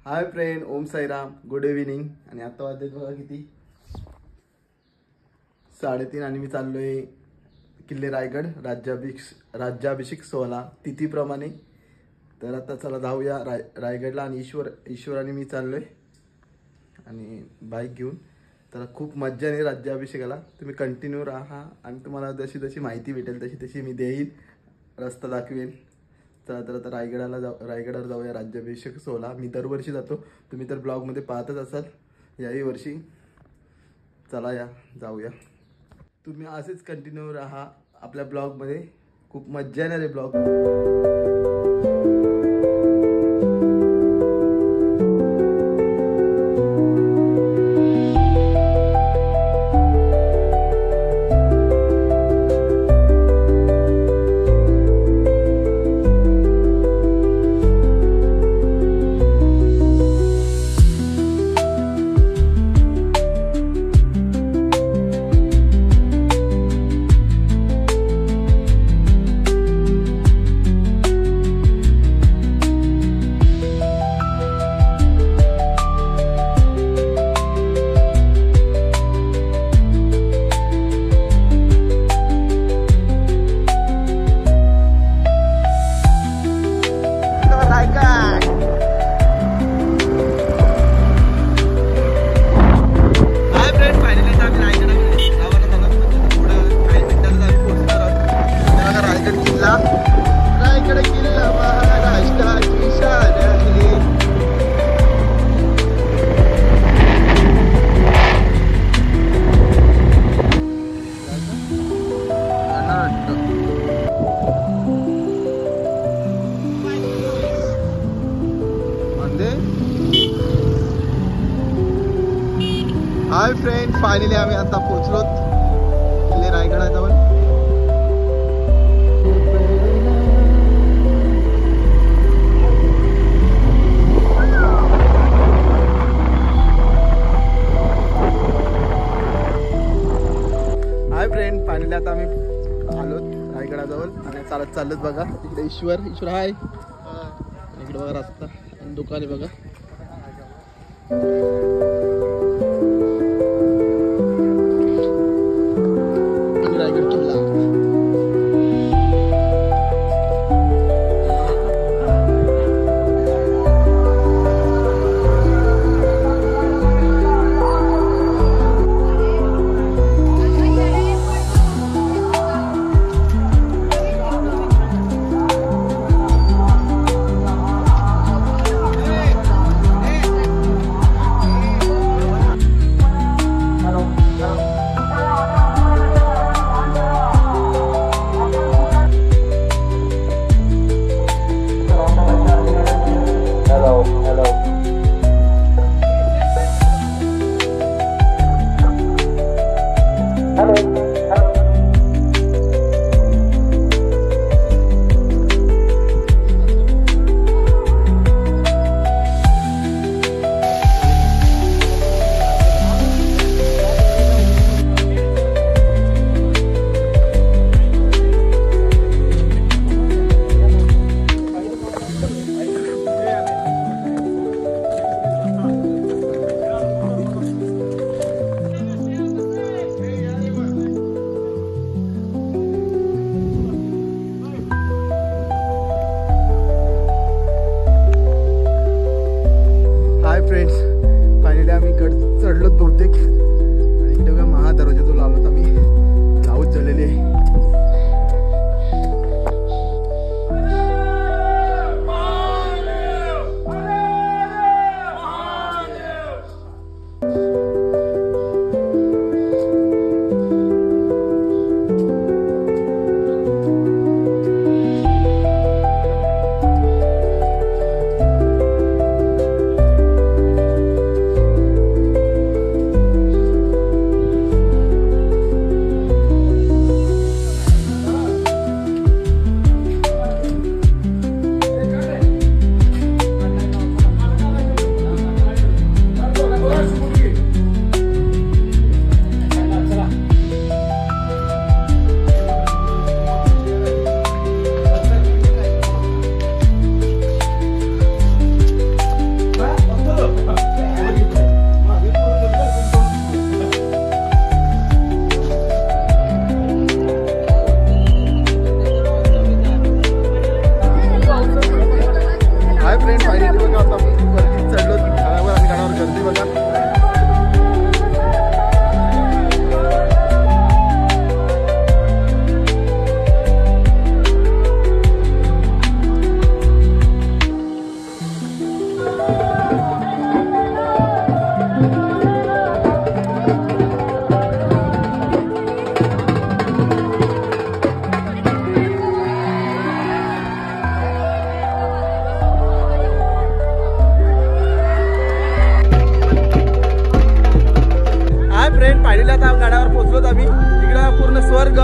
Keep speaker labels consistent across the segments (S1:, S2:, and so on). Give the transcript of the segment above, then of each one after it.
S1: Hi friend, Om Sairam, good evening. आणि आता वाजत बघा किती 3:30 आणि मी चाललोय किल्ले रायगड राज्याभिषेक सोहळा तिथीप्रमाणे. तर आता चला जाऊया रायगडला. आणि ईश्वर आणि मी चाललोय आणि बाईक घेऊन. तर खूप मज्जा आहे राज्याभिषेकाला. तुम्ही कंटिन्यू राहा आणि तुम्हाला जशी जशी माहिती भेटेल तशी तशी मी देईन, रस्ता दाखवेन. चला तर आता रायगडावर जाऊया. राज्याभिषेक सोहळा मी दरवर्षी जातो, तुम्ही तर ब्लॉगमध्ये पाहतच असाल. याही वर्षी चला जाऊया. तुम्ही असेच कंटिन्यू राहा आपल्या ब्लॉगमध्ये. खूप मज्जा येणार आहे ब्लॉग. हाय फ्रेंड, फायनली आम्ही आता पोहोचलो किल्ले रायगडाजवळ. हाय फ्रेंड, फायनली आता आम्ही आलो रायगडाजवळ आणि चालत चाललोत बघा. इकडे ईश्वर हाय. इकडे बघा रस्ता आणि दुकान आहे बघा. फ्रेंड्स, फायनली आम्ही चढलो बहुतेक. आणि इकडे बघा महादरवाजाजवळ आलो. तर आम्ही जाऊच झालेले. आलोत आम्ही इकडे पूर्ण स्वर्ग.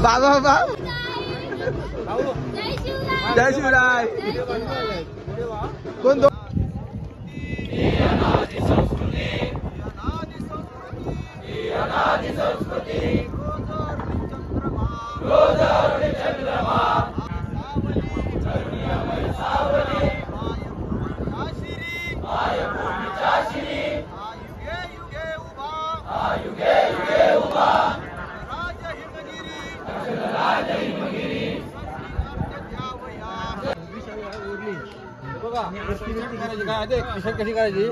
S1: बाबा बाबा जय शिवराय. कोण कशी करायची.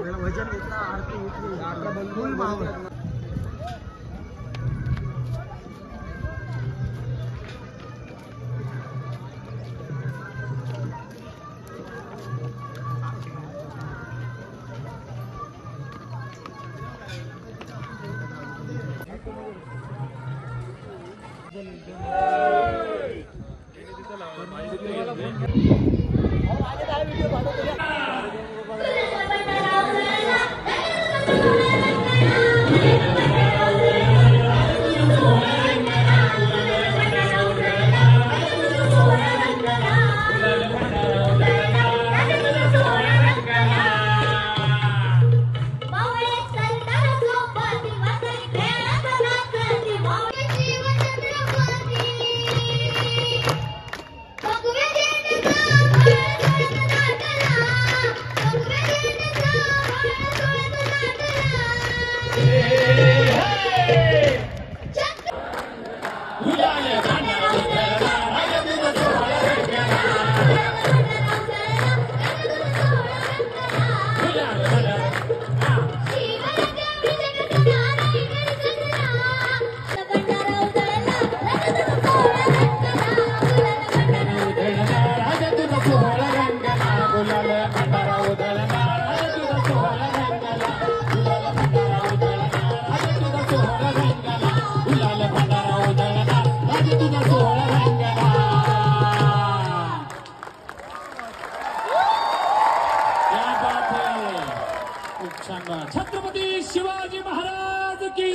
S2: छत्रपती शिवाजी महाराज की.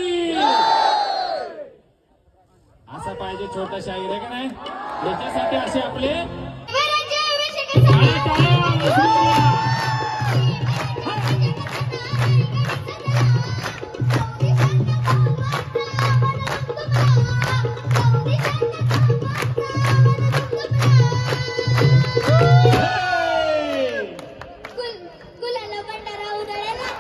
S2: असा पाहिजे छोटा शाहीर आहे का नाही. याच्यासाठी असे आपले
S3: गुलाला भंडारा उधळला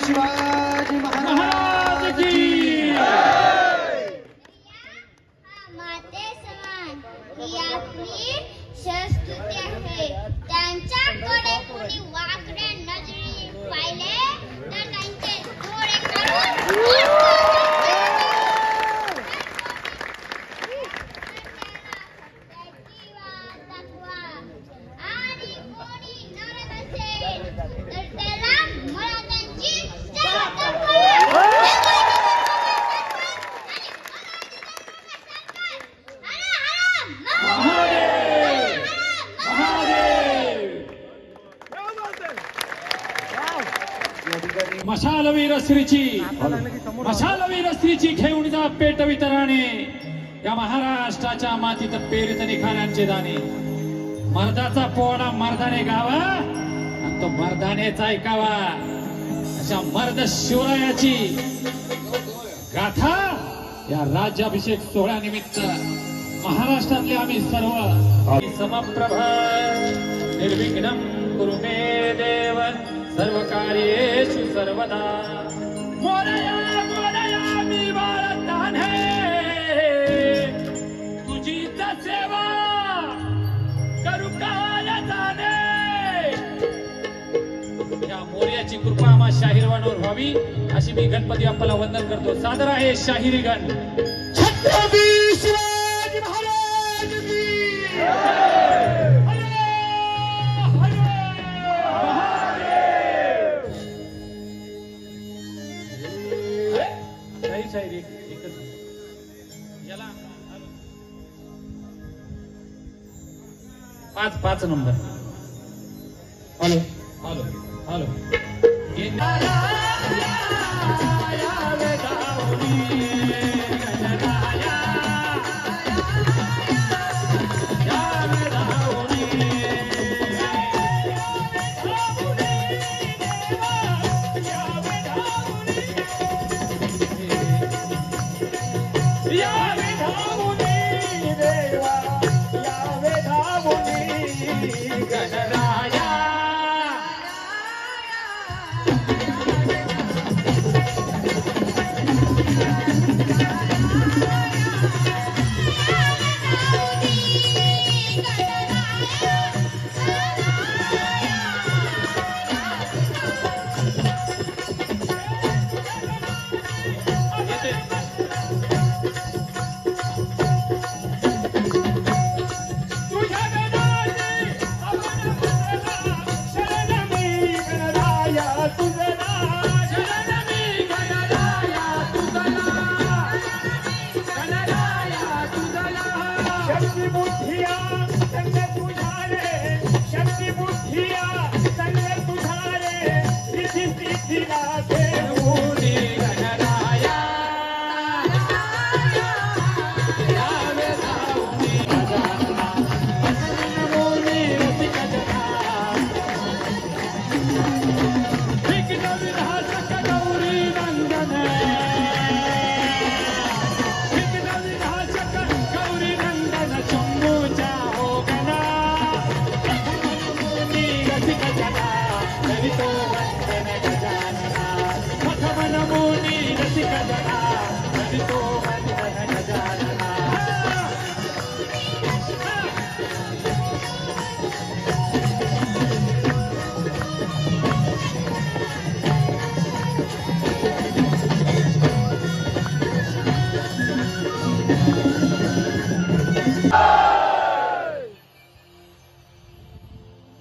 S3: शिवाजी
S2: महाराज की
S4: माते समान ही आपली संस्कृती आहे. त्यांच्याकडे कोणी वाकड्या नजरेने पाहिले तर त्यांचे डोळे काढून आणि कोणी नरक असेल तर त्याला मला त्यांची
S2: मशालवीर स्त्रीची घेऊन जा पेटवित राणे. या महाराष्ट्राच्या मातीत पेरित निखाऱ्यांचे दाणे. मर्दाचा पोळा मर्दाने गावा आणि तो मर्दानेच ऐकावा. अशा मर्द शिवरायाची गाथा या राज्याभिषेक सोहळ्यानिमित्त महाराष्ट्रातले आम्ही सर्व समप्रभ निर्विघ्नं कुरु मे देव सर्व कार्येषु सर्वदा. मोरया मोरया मी बाळताने तुझीच सेवा करू काल जाणे. या मोर्याची कृपा आम्हा शाहीरवांवर व्हावी अशी मी गणपती बाप्पाला वंदन करतो. सादर आहे शाहिरी गण. छत्रपती शिवाजी महाराज की शायरी याला 5 नंबर. हॅलो हॅलो हॅलो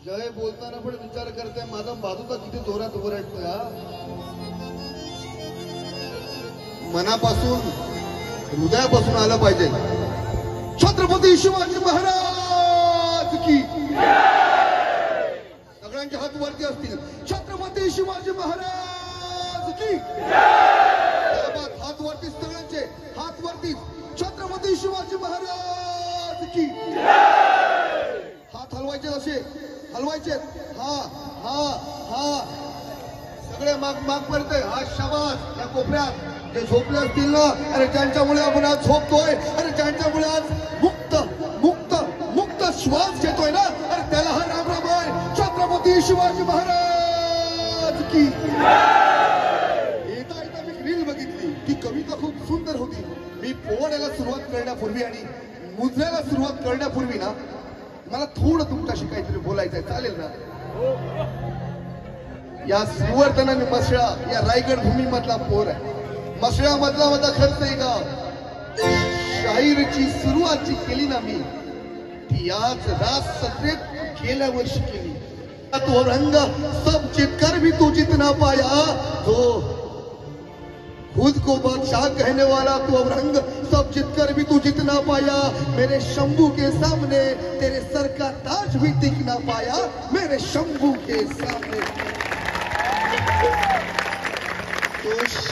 S5: जय बोलताना पण विचार करते माझा बाजूचा किती जोरात ओरडतोय. मनापासून हृदयापासून आलं पाहिजे. छत्रपती शिवाजी महाराज की. सगळ्यांचे हात वरती असतील. छत्रपती शिवाजी महाराज की. हात वरती सगळ्यांचे हात वरती. छत्रपती शिवाजी महाराज की. हात हलवायचे असे हलवायचे. हा हा हा सगळे माग माग पडते. हा शाबास. या कोपऱ्यात जे झोपले असतील ना, अरे ज्यांच्यामुळे आपण आज झोपतोय, अरे ज्यांच्यामुळे आज मुक्त मुक्त मुक्त श्वास घेतोय ना, अरे त्याला हा राम राम आहे. छत्रपती शिवाजी महाराज की. ती कविता खूप सुंदर होती. मी पोवाड्याला सुरुवात करण्यापूर्वी आणि मुजऱ्याला सुरुवात करण्यापूर्वी ना मला थोडं तुमच्याशी काहीतरी बोलायचंय, चालेल ना? या सुवर्धन आणि मसळा या रायगड भूमी मधला पोर आहे. मसळा मधला माझा खर्च आहे का शाहीरची सुरुवात जी केली ना मी ती आज राज सत्रेत गेल्या वर्षी केली. तो रंग सब जीतकर भी तू जीत ना पाया, तो खुद को बादशाह कहने वाला तू अब रंग सब जीतकर भी तू जीत ना पाया. मेरे शंभू के सामने तेरे सर का ताज भी टिक ना पाया, मेरे शंभू के सामने.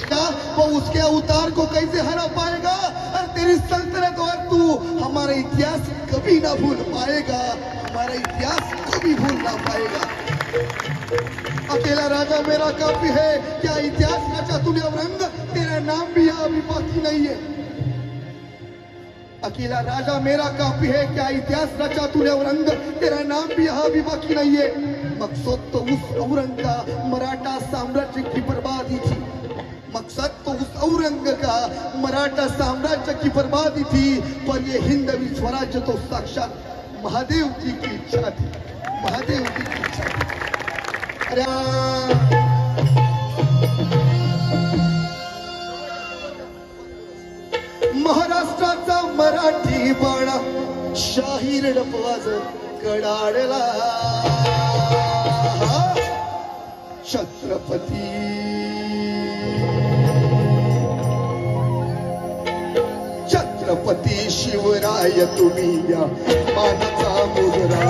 S5: तो वो उसके अवतार को कैसे हरा पाएगा? और तेरी सल्तनत और तू हमारा इतिहास कभी ना भूल पाएगा, हमारा इतिहास कभी भूल ना पाएगा. अकेला राजा मेरा काफी है, क्या इतिहास रचा तूने औरंग, तेरा नाम भी यहाँ अभी बाकी नहीं है. अकेला राजा मेरा काफी है, क्या इतिहास रचा तूने औरंग, तेरा नाम भी यहाँ अभी बाकी नहीं है. मकसद तो उस औरंग का मराठा साम्राज्य की बर्बादी थी. मकसद तो उस औरंग का मराठा साम्राज्य की बर्बादी थी, पर ये हिंदवी स्वराज्य तो साक्षात महादेव जी की इच्छा थी, महादेव जी की इच्छा थी. अरे महाराष्ट्राचा मराठी बाणा शाहीर डपवाज कडाडला. छत्रपती छत्रपती शिवराय तुम्ही या मानाचा मुजरा.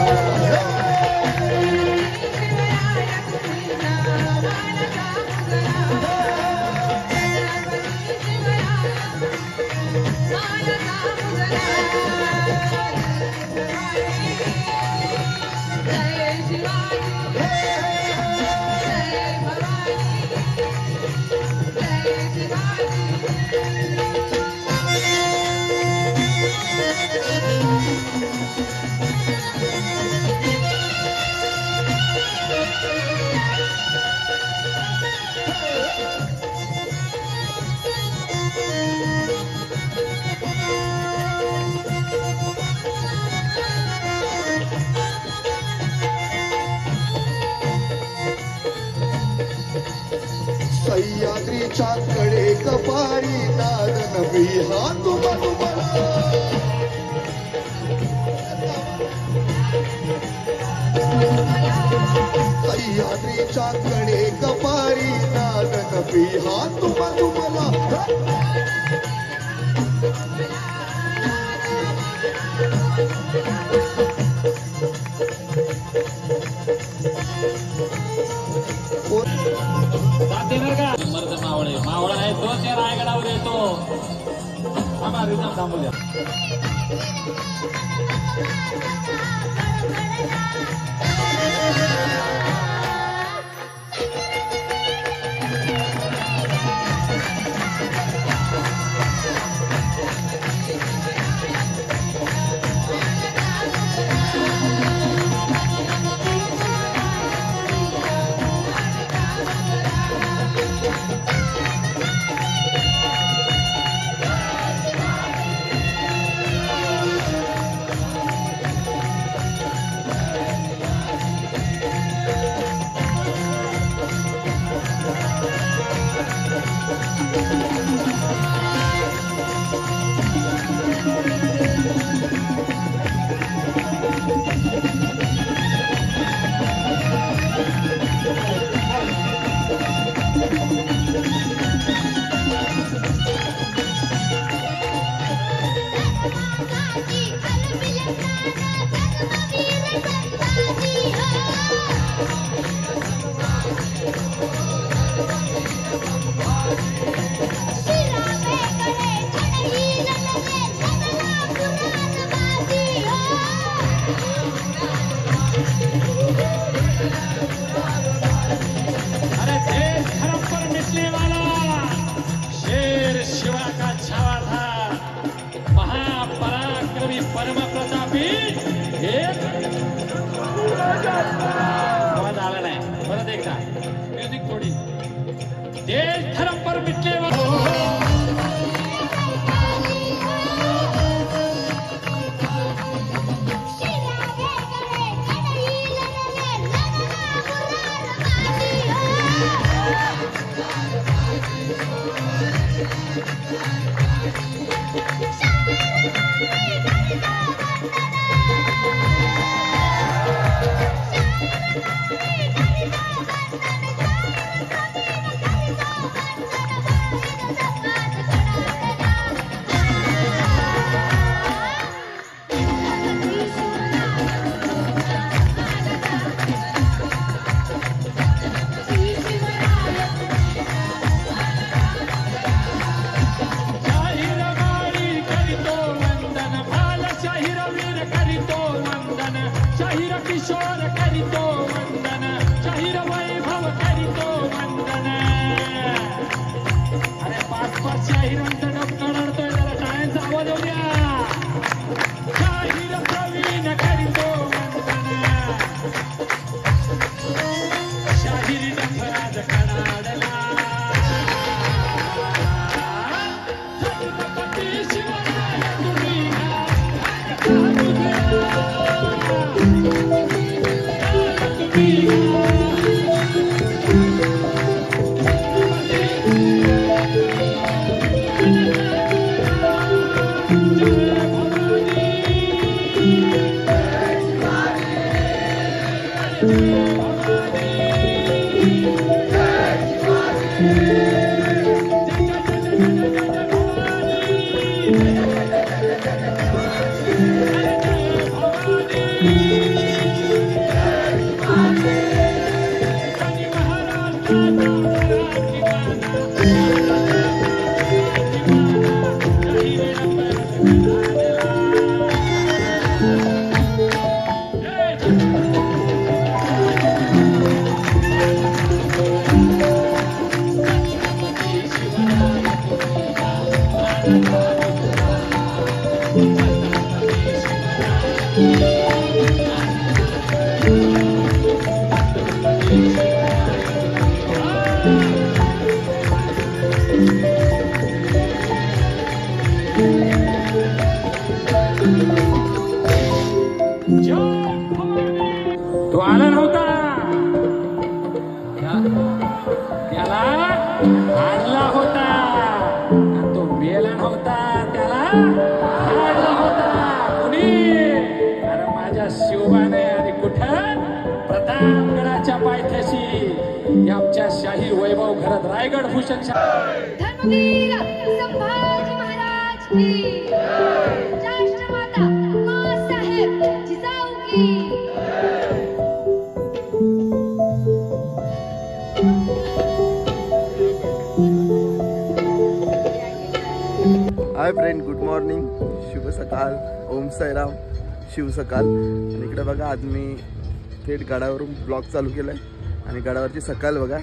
S5: सह्याद्रीच्या कडे कपाळी नाद नवी हात मधुमला. सह्याद्रीच्या कडे कपाळी नाद नवी हात मधुमला.
S2: मर्द मावळे मावळा आहे तो त्या रायगडावर येतो. आम्हा रिझम थांबू द्या.
S4: शिरा में गणे खड़ही रंग में
S2: शाहिरांचा डबका रडतोय, जरा टाळ्यांचा आवाज होऊ द्या. शाहीर प्रवीण करीतो वंदना, शाहिरी डंबराज कडाडला. छत्रपती शिवराय तुम्ही तो आला नव्हता, त्याला आणला होता. तो मेला नव्हता, त्याला आणला होता कुणी? अरे माझ्या शिवबाने. आणि कुठं? प्रतापगडाच्या पायथ्याशी आमच्या शाही वैभव घरात रायगड भूषण
S4: धर्मवीर संभाजी महाराज की, राष्ट्रमाता माँसाहेब जिजाऊ की.
S1: हाय फ्रेंड, गुड मॉर्निंग, शुभ सकाळ, ओम साईराम, शिव सकाळ. आणि इकडे बघा, आज मी थेट गडावरून ब्लॉग चालू केलाय आणि गडावरची सकाळ बघा.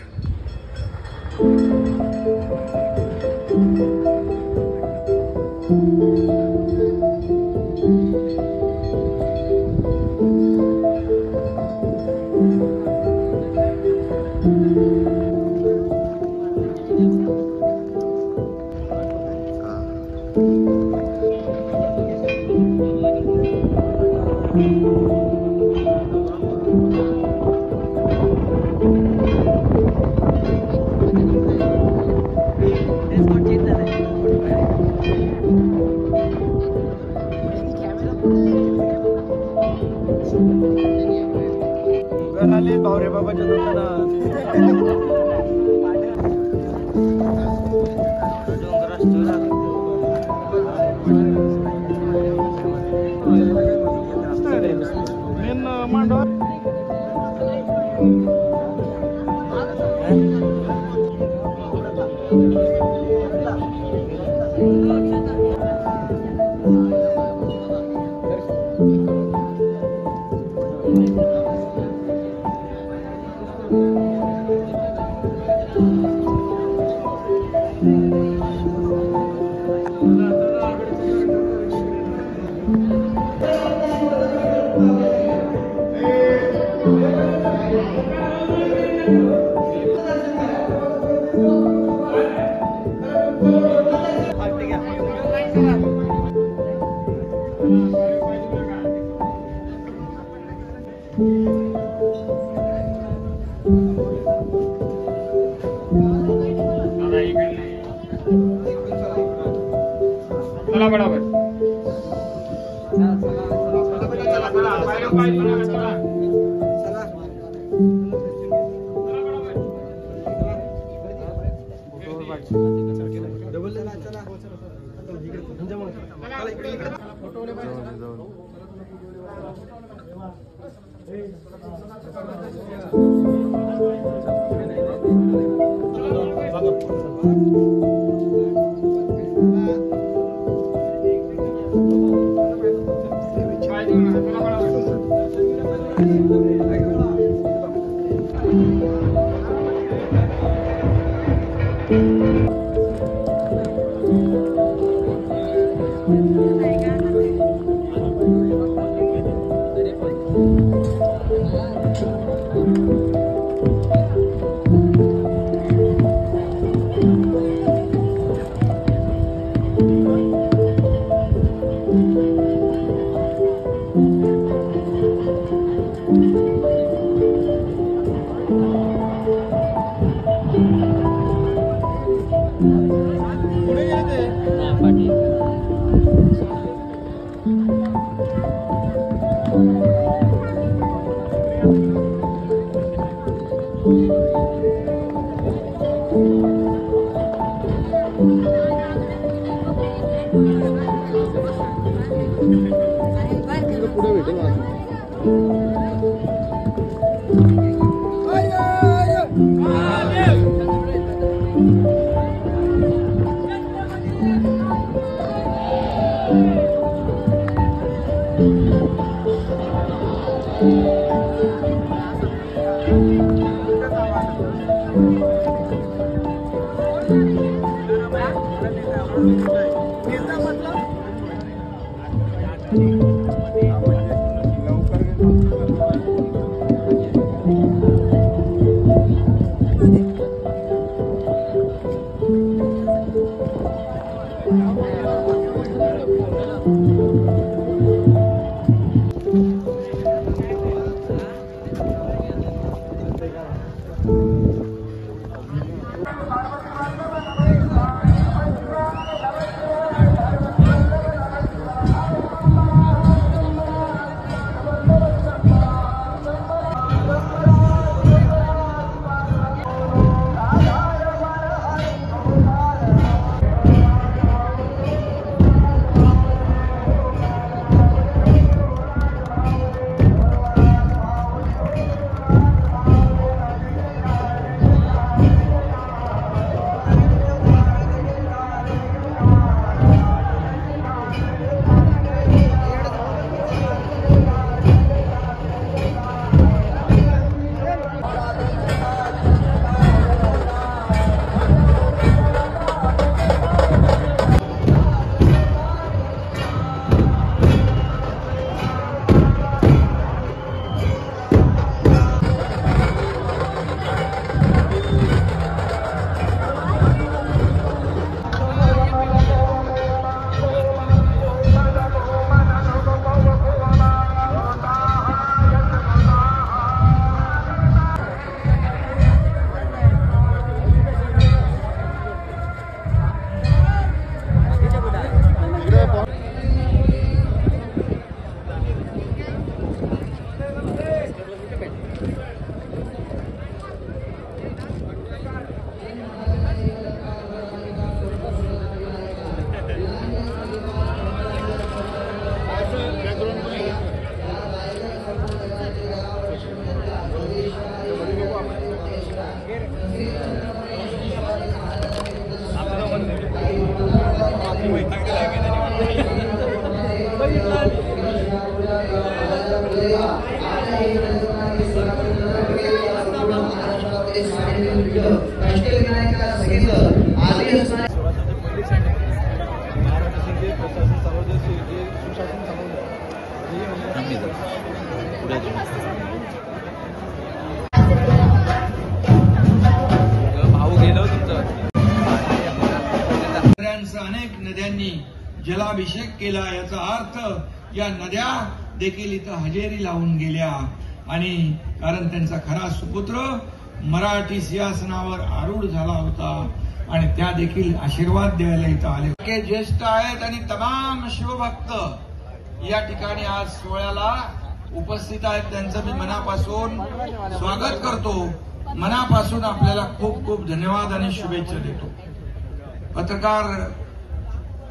S3: बावरे बाबाच्या मेन मांडव
S2: बरोबर.
S6: अनेक नद्यांनी जलाभिषेक केला, याचा अर्थ या नद्या देखील इथं हजेरी लावून गेल्या. आणि कारण त्यांचा खरा सुपुत्र मराठी सिंहासनावर आरूढ झाला होता आणि त्या देखील आशीर्वाद द्यायला इथं आले. ज्येष्ठ आहेत आणि तमाम शिवभक्त या ठिकाणी आज सोहळ्याला उपस्थित आहेत. त्यांचं मी मनापासून स्वागत करतो. मनापासून आपल्याला खूप खूप धन्यवाद आणि शुभेच्छा देतो. पत्रकार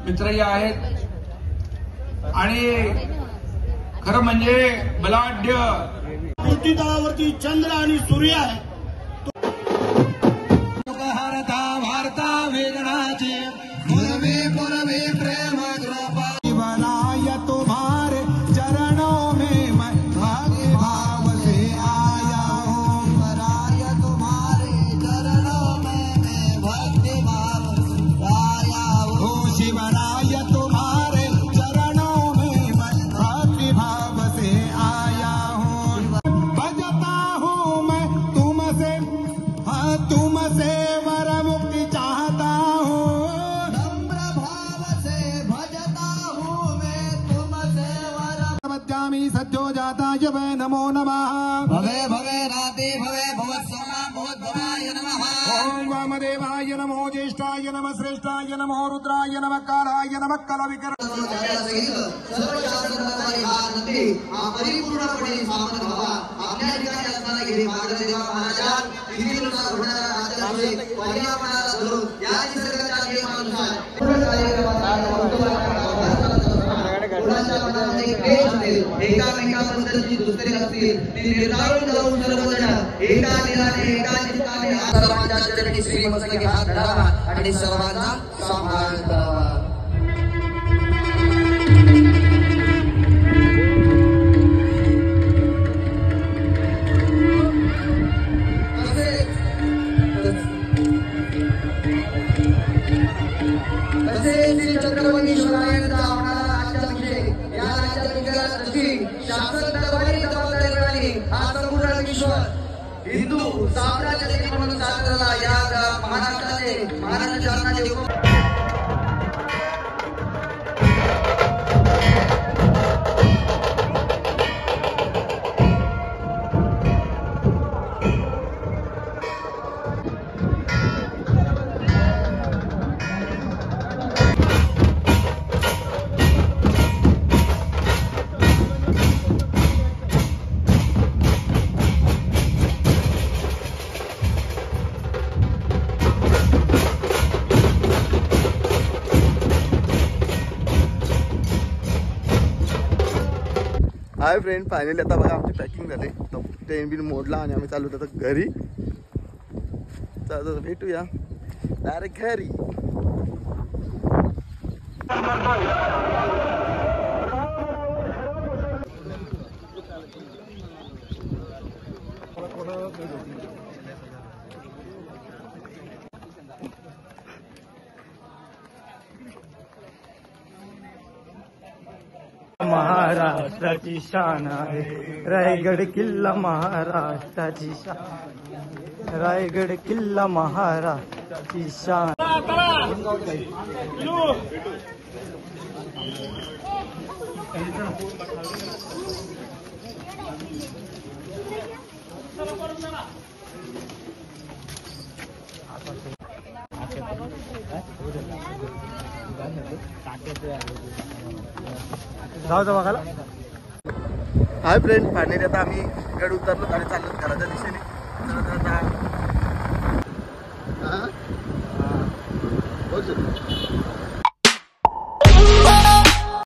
S6: मित्रही आहेत आणि खरं म्हणजे बलाढ्य
S3: पृथ्वी तळावरती चंद्र आणि सूर्य आहे.
S5: भारता वेदनाचे पुरवे पुरवे प्रेम कृपा बनाय तुम्हारे चरणों में मैं भक्ति भाव से आया हूँ. बनाय तुम्हारे चरणों में मैं भक्ति भाव से आया हूँ. देवराय तुम्हारे चरणों में भक्ति भाव से आया हूँ। भजता हूँ मैं तुमसे, हाँ तुमसे वर मुक्ति चाहता हूँ। नम्र भाव से भजता हूँ मैं तुमसे वर बच्चामी सज्जो जाता जब नमो नमः। भवे भवे राते भवे भवत्समा भवद्भवाय नमः। ओम वामदेवाय नमो ज्येष्ठाय नमः श्रेष्ठाय नमो रुद्राय नमः कालाय नमः कलविकर परिपूर्णपणे स्थापन व्हावा। आपल्या ठिकाणी असणारा गिरी मार्गदेवा महाराज विधीनुसार होणारा राजाभिषेक पर्यावरणाला धरून या निसर्गाच्या नियमानुसार एकामेकाबद्दलची दुसरे असतील ती निर्धारून जाऊन सर्वजण एका दिलाने एका चित्ताने सर्वांच्या चरणी श्रीमंत हात धरावा आणि सर्वांचा सांभाळ करावा। छत्रपती शिवरायांचा होणारा राज्याभिषेक या राज्याभिषेकाची शासन दरबारी जबाबदारी हा संपूर्ण विश्व हिंदू साम्राज्य देखील म्हणून साकारला। या महाराष्ट्राचे महाराष्ट्र शासनाचे
S1: हाय फ्रेंड, फायनली आता बघा आमची पॅकिंग झाली, ट्रेन बिल मोडला आणि आम्ही चालू होतो घरी. चला भेटूया डायरेक्ट घरी.
S7: महाराष्ट्राची शान आहे रायगड किल्ला, महाराष्ट्राची शान, रायगड किल्ला महाराष्ट्राची शान. जाऊ बघायला.
S1: हाय फ्रेंड, फायनली आता आम्ही गड उतरलो आणि चाललो घराच्या दिशेने. तर आता